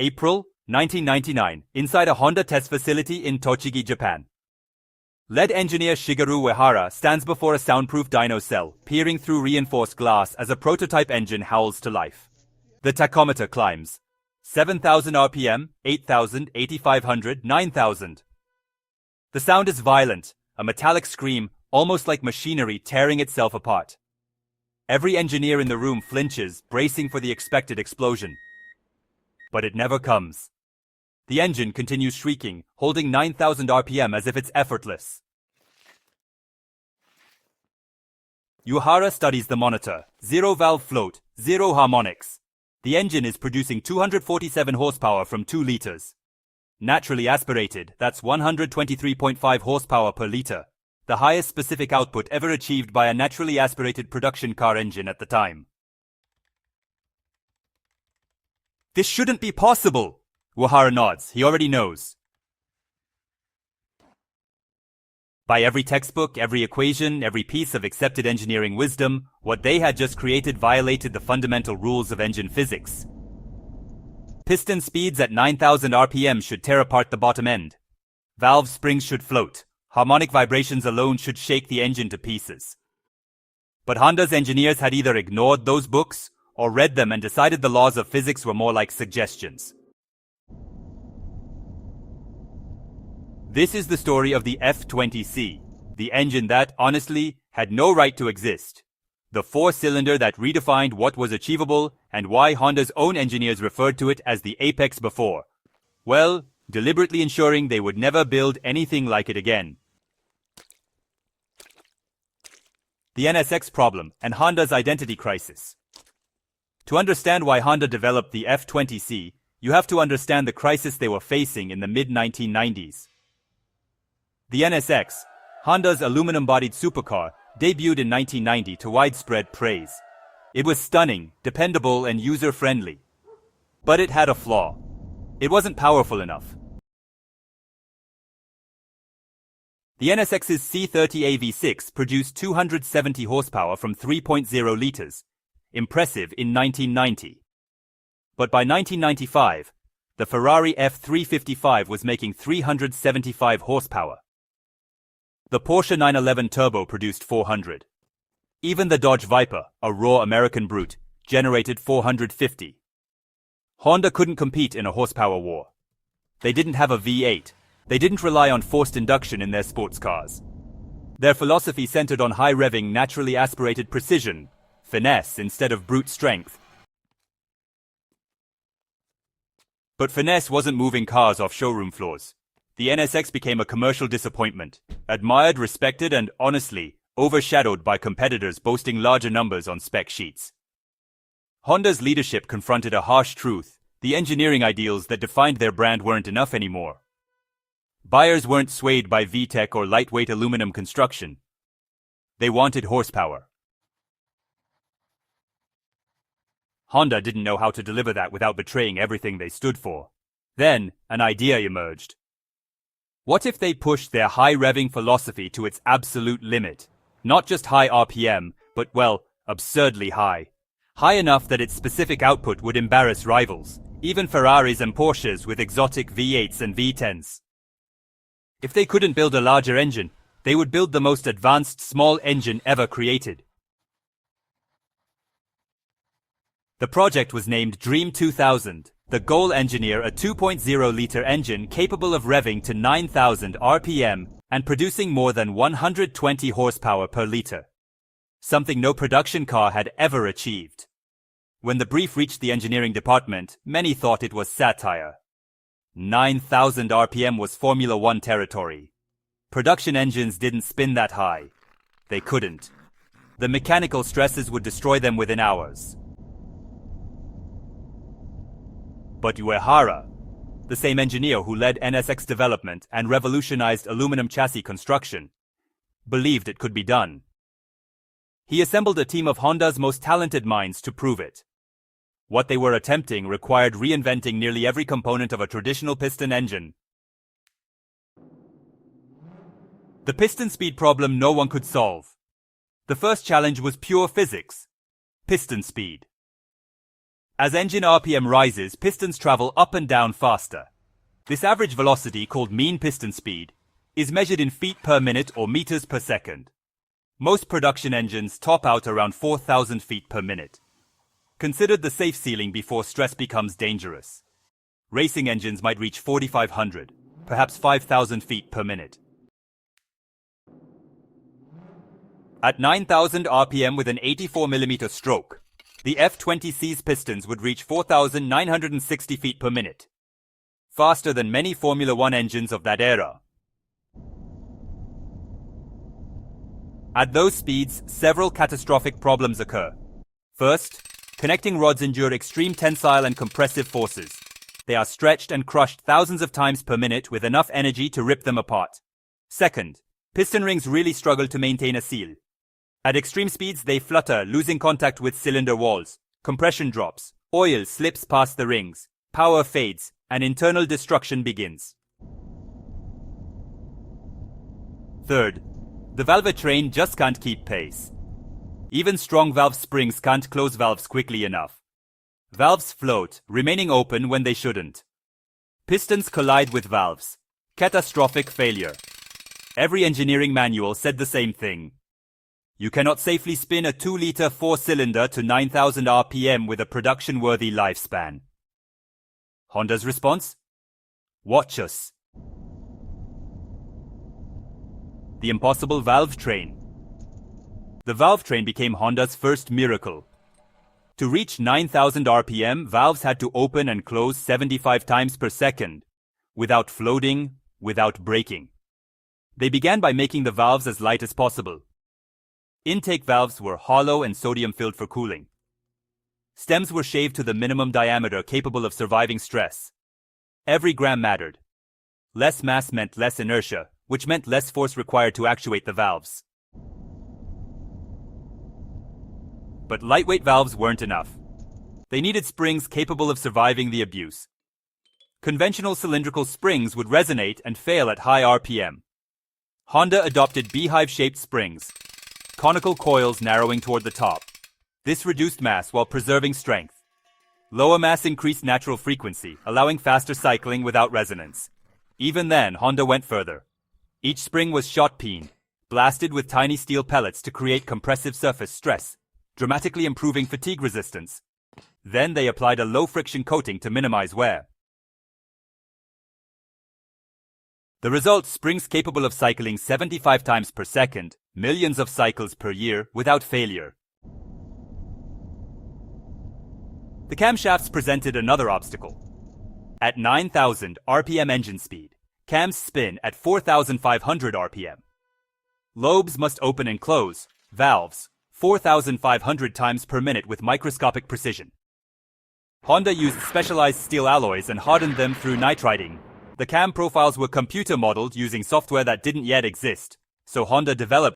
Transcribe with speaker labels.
Speaker 1: April 1999, inside a Honda test facility in Tochigi, Japan. Lead engineer Shigeru Uehara stands before a soundproof dyno cell, peering through reinforced glass as a prototype engine howls to life. The tachometer climbs. 7,000 RPM, 8,000, 8,500, 9,000. The sound is violent, a metallic scream, almost like machinery tearing itself apart. Every engineer in the room flinches, bracing for the expected explosion. But it never comes. The engine continues shrieking, holding 9,000 RPM as if it's effortless. Uehara studies the monitor. Zero valve float, zero harmonics. The engine is producing 247 horsepower from 2 liters. Naturally aspirated, that's 123.5 horsepower per liter, the highest specific output ever achieved by a naturally aspirated production car engine at the time. This shouldn't be possible! Uehara nods. He already knows. By every textbook, every equation, every piece of accepted engineering wisdom, what they had just created violated the fundamental rules of engine physics. Piston speeds at 9,000 RPM should tear apart the bottom end. Valve springs should float. Harmonic vibrations alone should shake the engine to pieces. But Honda's engineers had either ignored those books or read them and decided the laws of physics were more like suggestions. This is the story of the F20C, the engine that, honestly, had no right to exist. The 4-cylinder that redefined what was achievable and why Honda's own engineers referred to it as the apex before. Well, deliberately ensuring they would never build anything like it again. The NSX problem and Honda's identity crisis. To understand why Honda developed the F20C, you have to understand the crisis they were facing in the mid-1990s. The NSX, Honda's aluminum-bodied supercar, debuted in 1990 to widespread praise. It was stunning, dependable, and user-friendly. But it had a flaw. It wasn't powerful enough. The NSX's C30 AV6 produced 270 horsepower from 3.0 liters. Impressive in 1990. But by 1995, the Ferrari F355 was making 375 horsepower. The Porsche 911 Turbo produced 400. Even the Dodge Viper, a raw American brute, generated 450. Honda couldn't compete in a horsepower war. They didn't have a V8. They didn't rely on forced induction in their sports cars. Their philosophy centered on high-revving, naturally aspirated precision, finesse instead of brute strength. But finesse wasn't moving cars off showroom floors. The NSX became a commercial disappointment, admired, respected, and, honestly, overshadowed by competitors boasting larger numbers on spec sheets. Honda's leadership confronted a harsh truth. The engineering ideals that defined their brand weren't enough anymore. Buyers weren't swayed by VTEC or lightweight aluminum construction. They wanted horsepower. Honda didn't know how to deliver that without betraying everything they stood for. Then, an idea emerged. What if they pushed their high-revving philosophy to its absolute limit? Not just high RPM, but, well, absurdly high. High enough that its specific output would embarrass rivals, even Ferraris and Porsches with exotic V8s and V10s. If they couldn't build a larger engine, they would build the most advanced small engine ever created. The project was named Dream 2000. The goal: engineer a 2.0-liter engine capable of revving to 9,000 RPM and producing more than 120 horsepower per liter. Something no production car had ever achieved. When the brief reached the engineering department, many thought it was satire. 9,000 RPM was Formula One territory. Production engines didn't spin that high. They couldn't. The mechanical stresses would destroy them within hours. But Uehara, the same engineer who led NSX development and revolutionized aluminum chassis construction, believed it could be done. He assembled a team of Honda's most talented minds to prove it. What they were attempting required reinventing nearly every component of a traditional piston engine. The piston speed problem no one could solve. The first challenge was pure physics: piston speed. As engine RPM rises, pistons travel up and down faster. This average velocity, called mean piston speed, is measured in feet per minute or meters per second. Most production engines top out around 4,000 feet per minute. Considered the safe ceiling before stress becomes dangerous. Racing engines might reach 4,500, perhaps 5,000 feet per minute. At 9,000 RPM with an 84mm stroke, the F20C's pistons would reach 4,960 feet per minute, faster than many Formula One engines of that era. At those speeds, several catastrophic problems occur. First, connecting rods endure extreme tensile and compressive forces. They are stretched and crushed thousands of times per minute with enough energy to rip them apart. Second, piston rings really struggle to maintain a seal. At extreme speeds, they flutter, losing contact with cylinder walls. Compression drops, oil slips past the rings, power fades, and internal destruction begins. Third, the valve train just can't keep pace. Even strong valve springs can't close valves quickly enough. Valves float, remaining open when they shouldn't. Pistons collide with valves. Catastrophic failure. Every engineering manual said the same thing. You cannot safely spin a 2-liter 4-cylinder to 9,000 RPM with a production-worthy lifespan. Honda's response? Watch us. The impossible valve train. The valve train became Honda's first miracle. To reach 9,000 RPM, valves had to open and close 75 times per second, without floating, without breaking. They began by making the valves as light as possible. Intake valves were hollow and sodium-filled for cooling. Stems were shaved to the minimum diameter capable of surviving stress. Every gram mattered. Less mass meant less inertia, which meant less force required to actuate the valves. But lightweight valves weren't enough. They needed springs capable of surviving the abuse. Conventional cylindrical springs would resonate and fail at high RPM. Honda adopted beehive-shaped springs, conical coils narrowing toward the top. This reduced mass while preserving strength. Lower mass increased natural frequency, allowing faster cycling without resonance. Even then, Honda went further. Each spring was shot-peened, blasted with tiny steel pellets to create compressive surface stress, dramatically improving fatigue resistance. Then they applied a low-friction coating to minimize wear. The result, springs capable of cycling 75 times per second, millions of cycles per year, without failure. The camshafts presented another obstacle. At 9,000 RPM engine speed, cams spin at 4,500 RPM. Lobes must open and close, valves, 4,500 times per minute with microscopic precision. Honda used specialized steel alloys and hardened them through nitriding. The cam profiles were computer modeled using software that didn't yet exist, so Honda developed